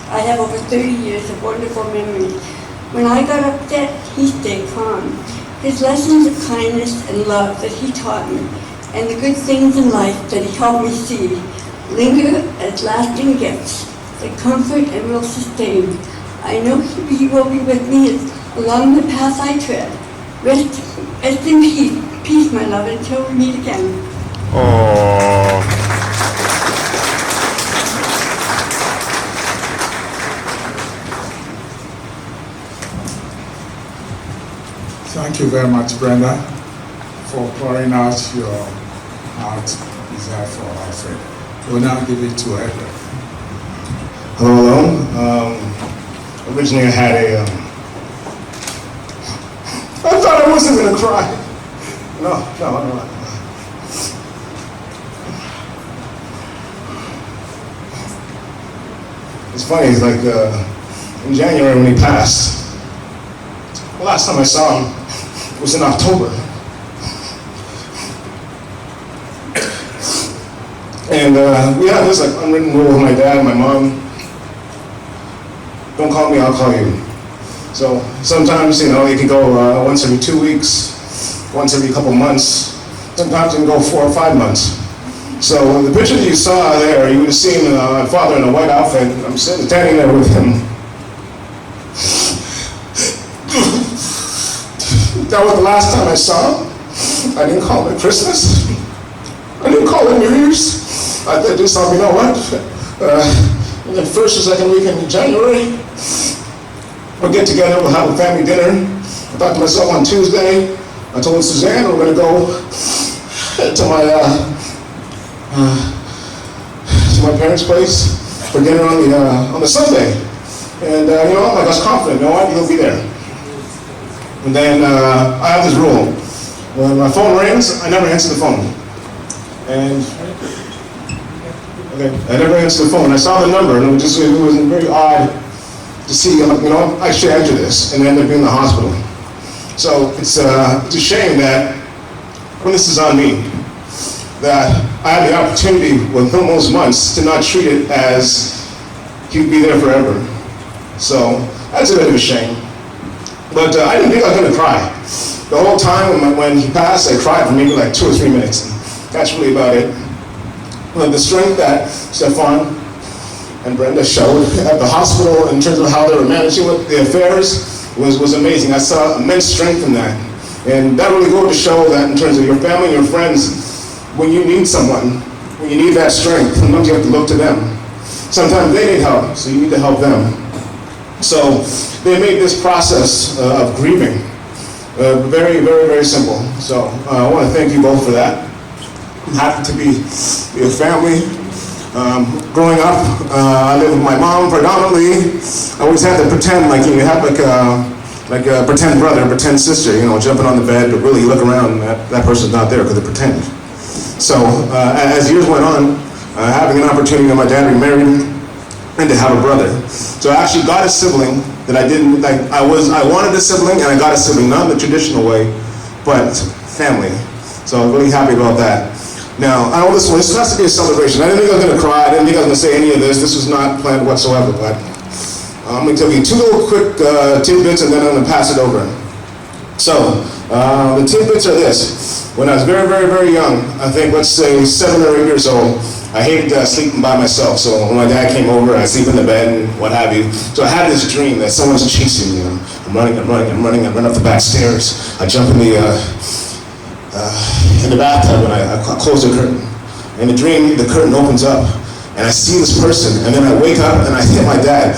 I have over 30 years of wonderful memories. When I got upset, he stayed calm. His lessons of kindness and love that he taught me, and the good things in life that he helped me see, linger as lasting gifts that comfort and will sustain. I know he will be with me along the path I tread. Rest in peace, my love, until we meet again. Oh. Thank you very much, Brenda, for pouring out your heart desire for Alfred. We'll now give it to Edward. Hello. Originally I had I thought I wasn't gonna cry. No. It's funny, it's like in January when he passed, the last time I saw him was in October. And we have this like unwritten rule with my dad and my mom. Don't call me, I'll call you. So sometimes, you know, it can go once every 2 weeks, once every couple months. Sometimes it can go 4 or 5 months. So the picture that you saw there, you would have seen my father in a white outfit. I'm standing there with him. That was the last time I saw him. I didn't call him at Christmas. I didn't call him New Year's. I just thought, you know what? And then first or second week in January, we'll get together, we'll have a family dinner. I thought to myself on Tuesday, I told Suzanne we're gonna go to my parents' place for dinner on the Sunday. And you know, I was confident, you know what, he'll be there. And then I have this rule. When my phone rings, I never answer the phone. And I never answered the phone. I saw the number, and it was very odd to see, you know, I should answer this, and end up being in the hospital. So it's a shame that when this is on me, that I had the opportunity within those months to not treat it as he'd be there forever. So that's a bit of a shame. But I didn't think I was going to cry. The whole time when he passed, I cried for maybe like 2 or 3 minutes. That's really about it. The strength that Stefan and Brenda showed at the hospital in terms of how they were managing the affairs was amazing. I saw immense strength in that. And that really goes to show that in terms of your family and your friends, when you need someone, when you need that strength, sometimes you have to look to them. Sometimes they need help, so you need to help them. So they made this process of grieving very, very, very simple. So I want to thank you both for that. I'm happy to be a family. Growing up, I lived with my mom predominantly. I always had to pretend like you have like a pretend brother, a pretend sister, you know, jumping on the bed, but really you look around and that person's not there because they pretend. So as years went on, having an opportunity with my dad remarried and to have a brother. So I actually got a sibling that I didn't, like, I wanted a sibling and I got a sibling, not in the traditional way, but family. So I'm really happy about that. Now, I know this has to be a celebration. I didn't think I was going to cry. I didn't think I was going to say any of this. This was not planned whatsoever, but I'm going to tell you 2 little quick tidbits and then I'm going to pass it over. So, the tidbits are this. When I was very, very, very young, I think, let's say 7 or 8 years old, I hated sleeping by myself. So when my dad came over, I'd sleep in the bed and what have you. So I had this dream that someone's chasing me. I'm running, I run up the back stairs. I jump in the bathtub and I close the curtain. In the dream, the curtain opens up and I see this person and then I wake up and I hit my dad.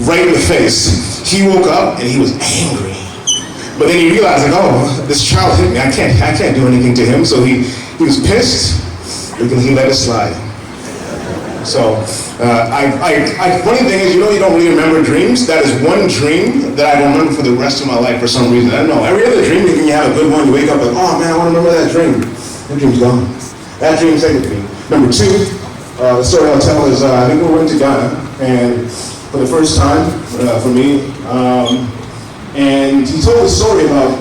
Right in the face. He woke up and he was angry. But then he realized, like, oh, this child hit me. I can't do anything to him. So he was pissed, and he let it slide. So, funny thing is, you know, you don't really remember dreams. That is one dream that I remember for the rest of my life for some reason. I don't know. Every other dream, you have a good one. You wake up like, oh man, I want to remember that dream. That dream's gone. That dream stayed with me. Number 2, the story I'll tell is, I think we went to Ghana, and for the first time for me. And he told a story about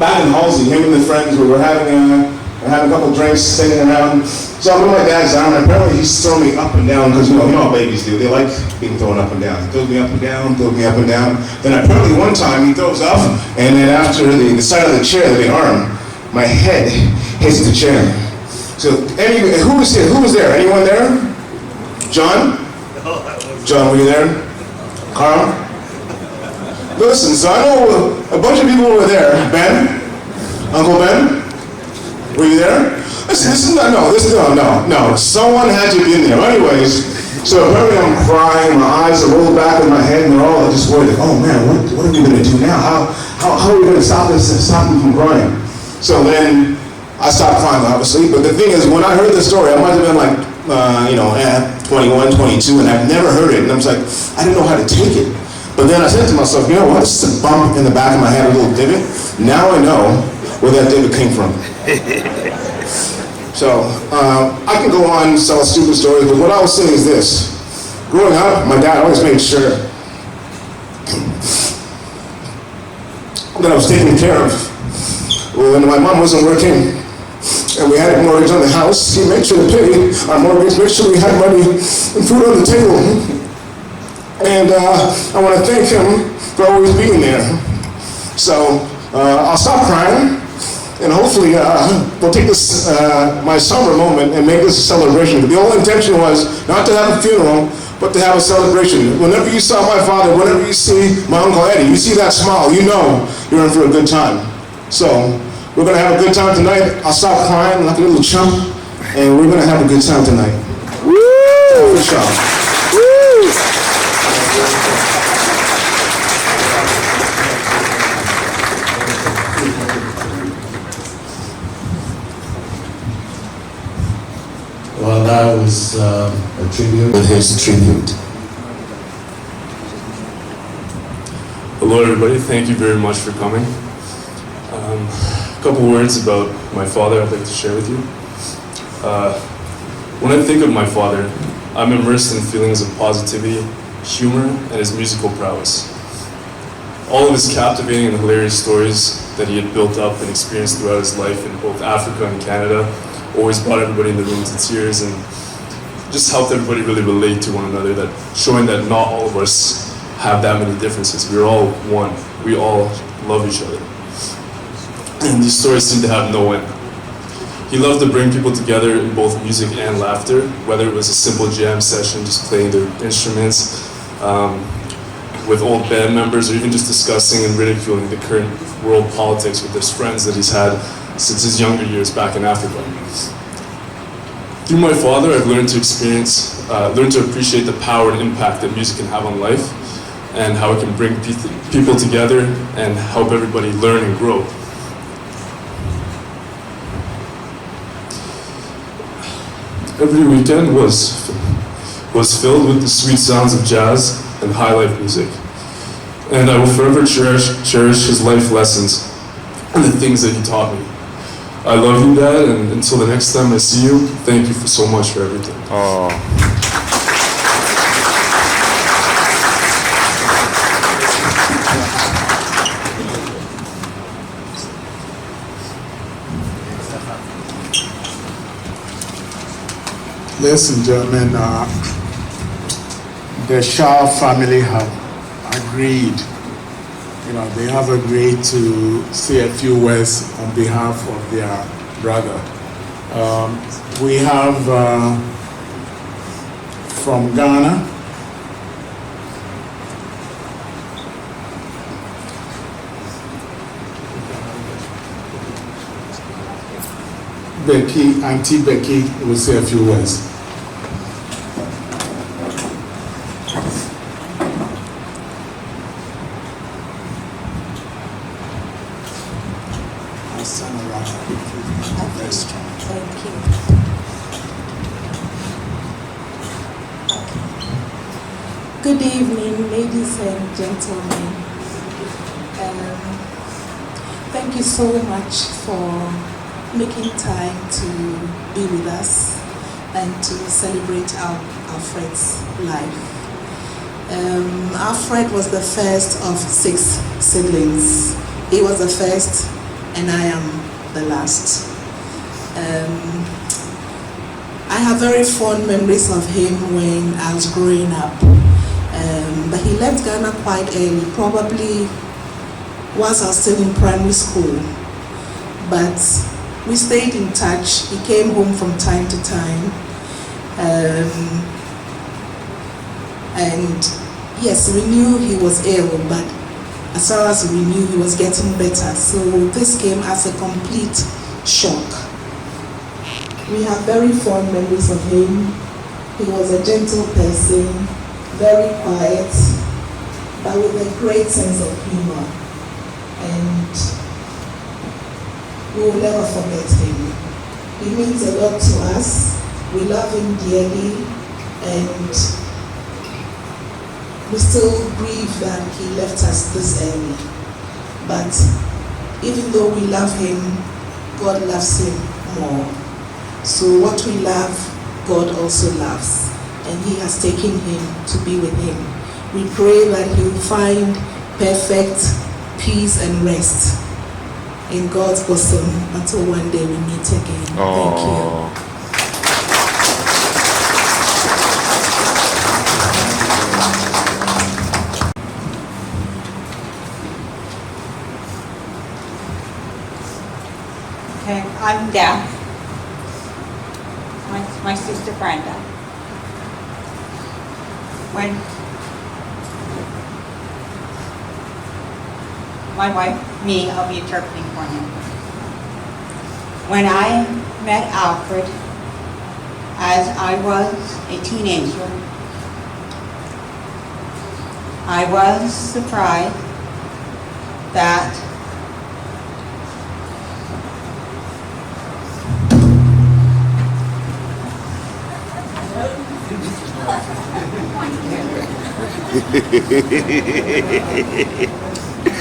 back in Halsey, him and the friends were having and having a couple drinks, sitting around. So I'm with my dad's arm, and apparently he's throwing me up and down, because you know how babies do. They like being thrown up and down. He throws me up and down, throws me up and down. Then apparently one time he throws up, and then after the side of the chair, the arm, my head hits the chair. So who was here? Who was there? Anyone there? John? John, were you there? Carl? Listen, so I know a bunch of people were there. Ben? Uncle Ben? Were you there? Listen, no. Someone had to be in there. Anyways, so apparently I'm crying, my eyes are rolled back in my head, and they're all just worried, like, oh man, what are we gonna do now? How are we gonna stop him from crying? So then I stopped crying, obviously, but the thing is, when I heard the story, I might have been like, 21, 22, and I've never heard it, and I was like, I didn't know how to take it. But then I said to myself, you know what, this is a bump in the back of my head, a little divot. Now I know where that divot came from. So, I can go on and tell stupid stories, but what I was saying is this. Growing up, my dad always made sure that I was taken care of. When my mom wasn't working, and we had a mortgage on the house, he made sure to pay our mortgage, make sure we had money and food on the table. And I want to thank him for always being there. So, I'll stop crying. And hopefully, we'll take this, my summer moment, and make this a celebration. The whole intention was not to have a funeral, but to have a celebration. Whenever you saw my father, whenever you see my Uncle Eddie, you see that smile, you know you're in for a good time. So, we're going to have a good time tonight. I'll stop crying like a little chump, and we're going to have a good time tonight. Woo! For sure. Woo! Well, that was a tribute with his tribute. Hello everybody, thank you very much for coming. A couple words about my father I'd like to share with you. When I think of my father, I'm immersed in feelings of positivity, humor, and his musical prowess. All of his captivating and hilarious stories that he had built up and experienced throughout his life in both Africa and Canada always brought everybody in the room to tears and just helped everybody really relate to one another, that showing that not all of us have that many differences. We're all one. We all love each other. And these stories seem to have no end. He loved to bring people together in both music and laughter, whether it was a simple jam session, just playing their instruments with old band members, or even just discussing and ridiculing the current world politics with his friends that he's had since his younger years back in Africa. Through my father, I've learned to appreciate the power and impact that music can have on life, and how it can bring people together and help everybody learn and grow. Every weekend was filled with the sweet sounds of jazz and high life music. And I will forever cherish his life lessons and the things that he taught me. I love you, Dad, and until the next time I see you, thank you so much for everything. Oh. Ladies and gentlemen, the Schall family have agreed. They have agreed to say a few words on behalf of their brother. We have from Ghana, Auntie Becky will say a few words. Thank you. Good evening, ladies and gentlemen. Thank you so much for making time to be with us and to celebrate Alfred's life. Alfred was the first of 6 siblings. He was the first and I am the last. I have very fond memories of him when I was growing up. But he left Ghana quite early, probably whilst I was still in primary school. But we stayed in touch. He came home from time to time. And yes, we knew he was ill, but as far as we knew, he was getting better. So this came as a complete shock. We have very fond memories of him. He was a gentle person, very quiet, but with a great sense of humor. And we will never forget him. He means a lot to us. We love him dearly, and we still grieve that he left us this early. But even though we love him, God loves him more. So what we love, God also loves. And he has taken him to be with him. We pray that he will find perfect peace and rest in God's bosom until one day we meet again. Thank you. Okay, I'm deaf. My sister Brenda. When my wife, me, I'll be interpreting for him. When I met Alfred, as I was a teenager, I was surprised that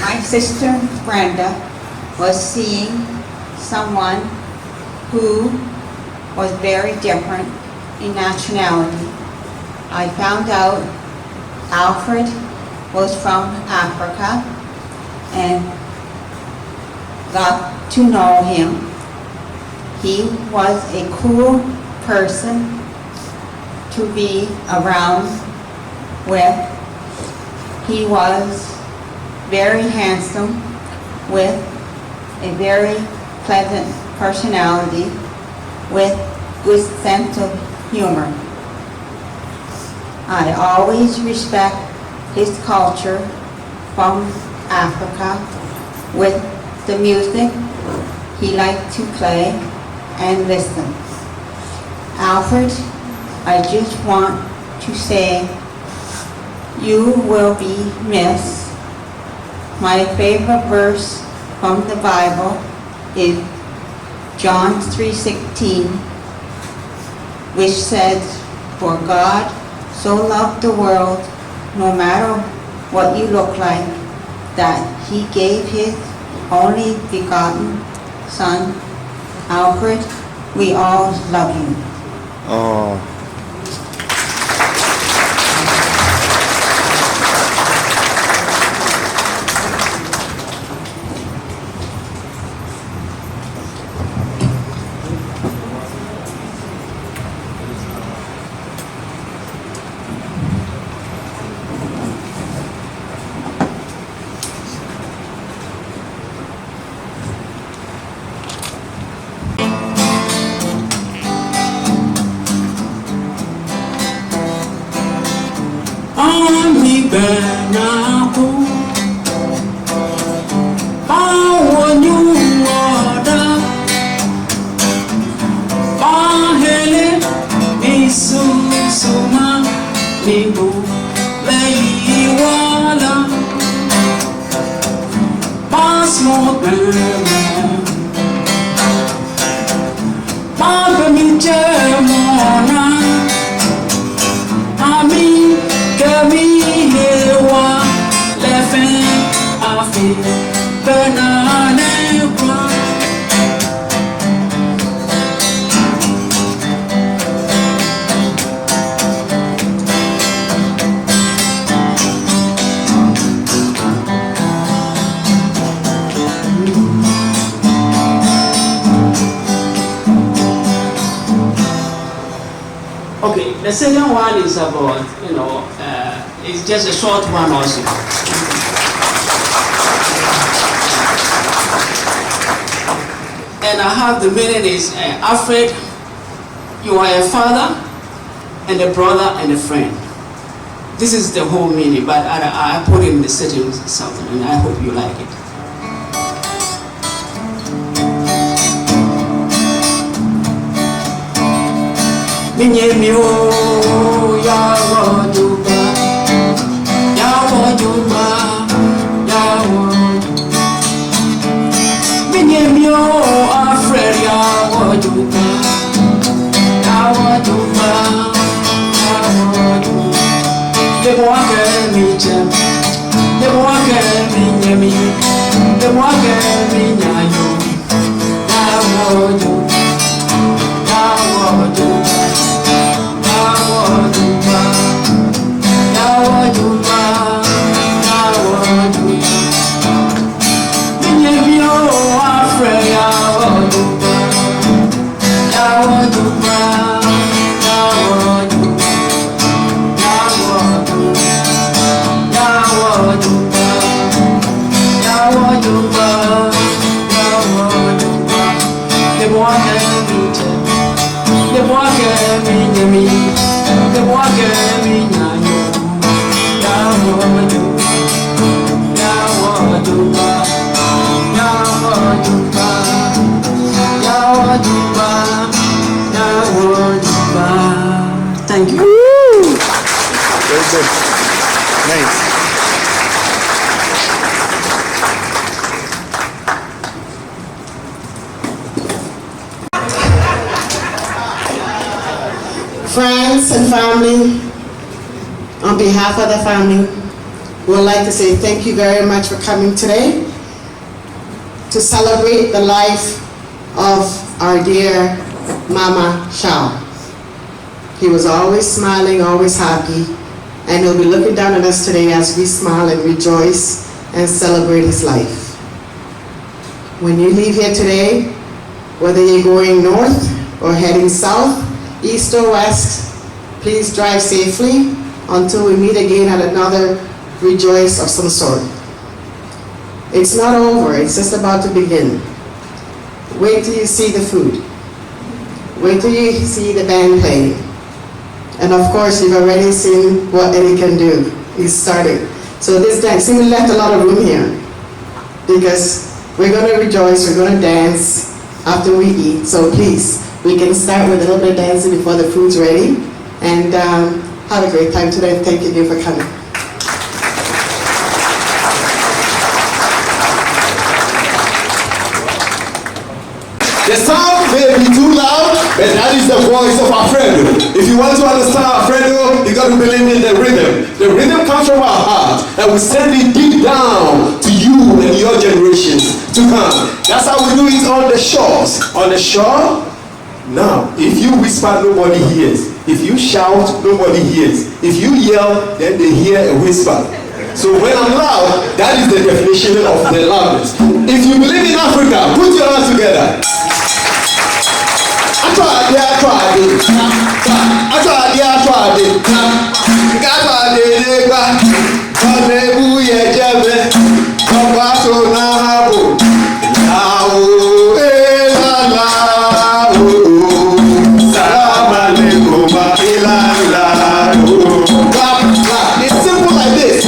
my sister Brenda was seeing someone who was very different in nationality. I found out Alfred was from Africa and got to know him. He was a cool person to be around with. He was very handsome with a very pleasant personality with good sense of humor. I always respect his culture from Africa with the music he liked to play and listen. Alfred, I just want to say you will be missed. My favorite verse from the Bible is John 3:16, which says, "For God so loved the world, no matter what you look like, that he gave his only begotten Son." Alfred, we all love you. Oh. The second one is about, it's just a short one also. And I have the meaning is, Alfred, you are a father and a brother and a friend. This is the whole meaning, but I put in the setting something, and I hope you like it. Minyemio ya wajuba, Minyemio Alfred ya wajuba, The walker me jam, the walker me yami, the walker me nyayo, Thank you. Very good. Nice. Friends and family, on behalf of the family, we would like to say thank you very much for coming today to celebrate the life of our dear Mama Schall. He was always smiling, always happy, and he'll be looking down at us today as we smile and rejoice and celebrate his life. When you leave here today, whether you're going north or heading south, east or west, please drive safely until we meet again at another rejoice of some sort. It's not over, it's just about to begin. Wait till you see the food. Wait till you see the band playing. And of course, you've already seen what Eddie can do. He's starting. So this dance, we left a lot of room here because we're going to rejoice, we're going to dance after we eat. So please, we can start with a little bit of dancing before the food's ready. And have a great time today. Thank you for coming. The sound may be too loud, but that is the voice of Alfredo. If you want to understand Alfredo, you got to believe in the rhythm. The rhythm comes from our heart, and we send it deep down to you and your generations to come. That's how we do it on the shores. On the shore, now, if you whisper, nobody hears. If you shout, nobody hears. If you yell, then they hear a whisper. So when I'm loud, that is the definition of the loudness. If you believe in Africa, put your hands together. It's simple like this.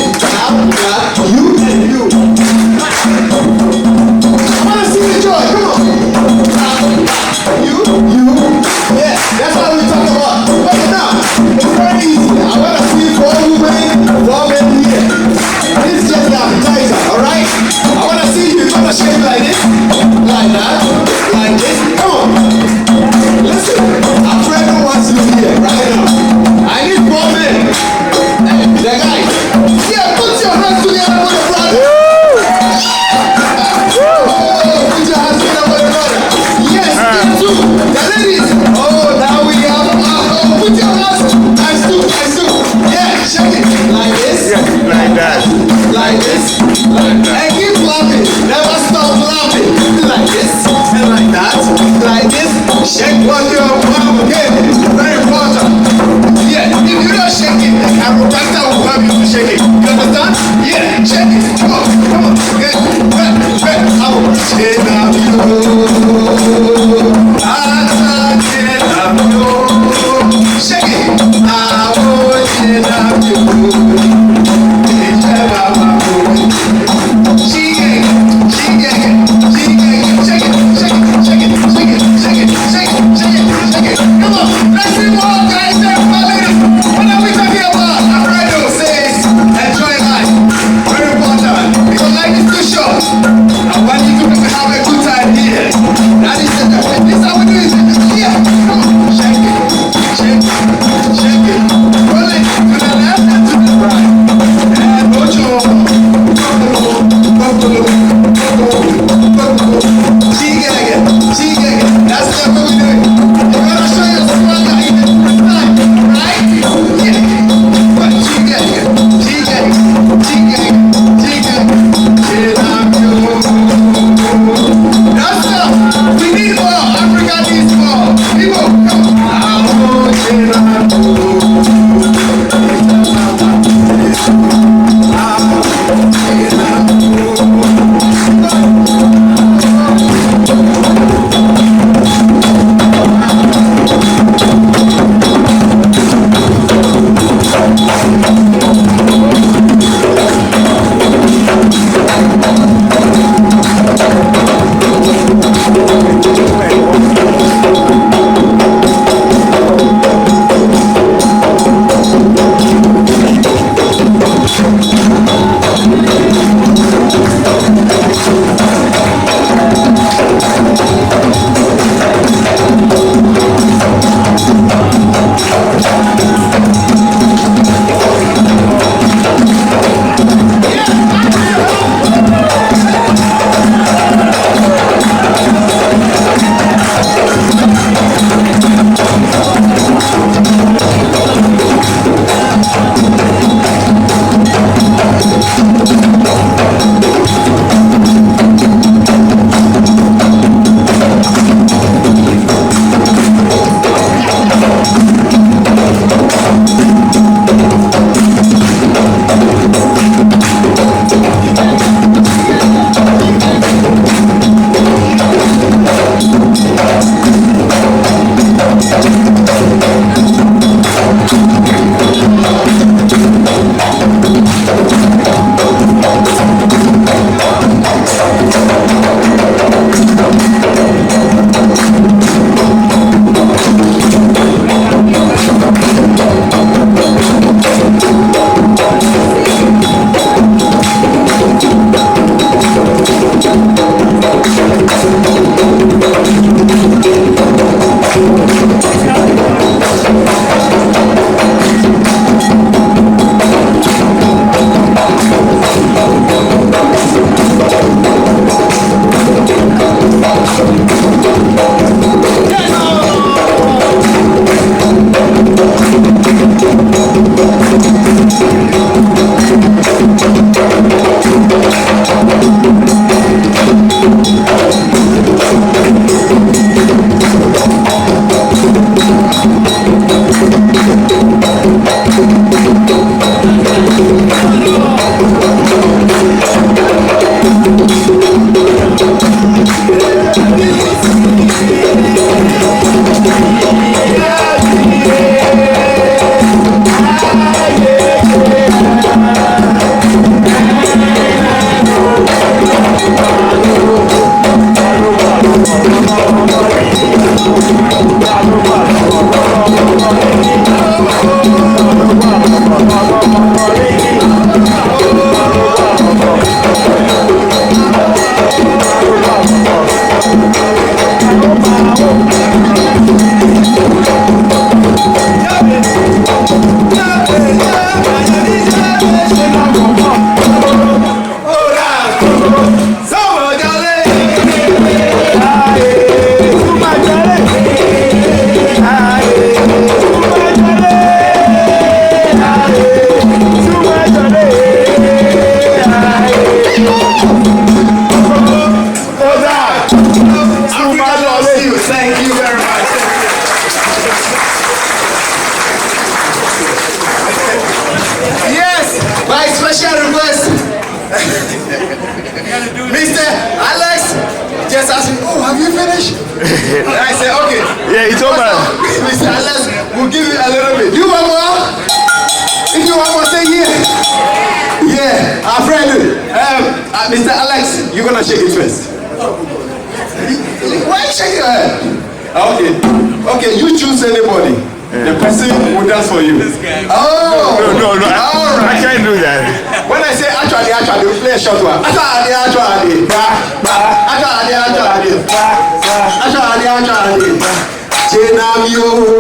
You and you. I want to see the joy. Come on. You. Yeah, that's what we talk about. But now, it's very easy. I want to see 4 women, 4 men here. This is just the appetizer, alright? I want to see you gonna shake like this, like that, like this. Come on. Listen, Alfredo wants you here right now. I need 4 men. The guys. Yeah, put your hands together for the brother. Put your hands together for the brother. Yes, you too. The ladies. Oh, now we have. Put your hands. Nice too. Yeah, shake it like this. Yeah, like that. Like this. And keep laughing. Never stop laughing. Like this and like that. Like this. Shake what you're again. Very important. love you to shake it. You understand? Yeah, shake it. Come on, come on. Yeah. I will shake love you. I shake love you. Shake it. I will shake love you. Too much. And I said, okay. Yeah, it's over. Mr. Alex, we'll give you a little bit. You want more? If you want more, say yeah. Yeah, Alfredo. Mr. Alex, you're gonna shake it first. Why shake your head? Okay. Okay, you choose anybody. The person will dance for you. Oh! No. All right. I can't do that. When I say actually, we play a short one. Actually. Jenamio.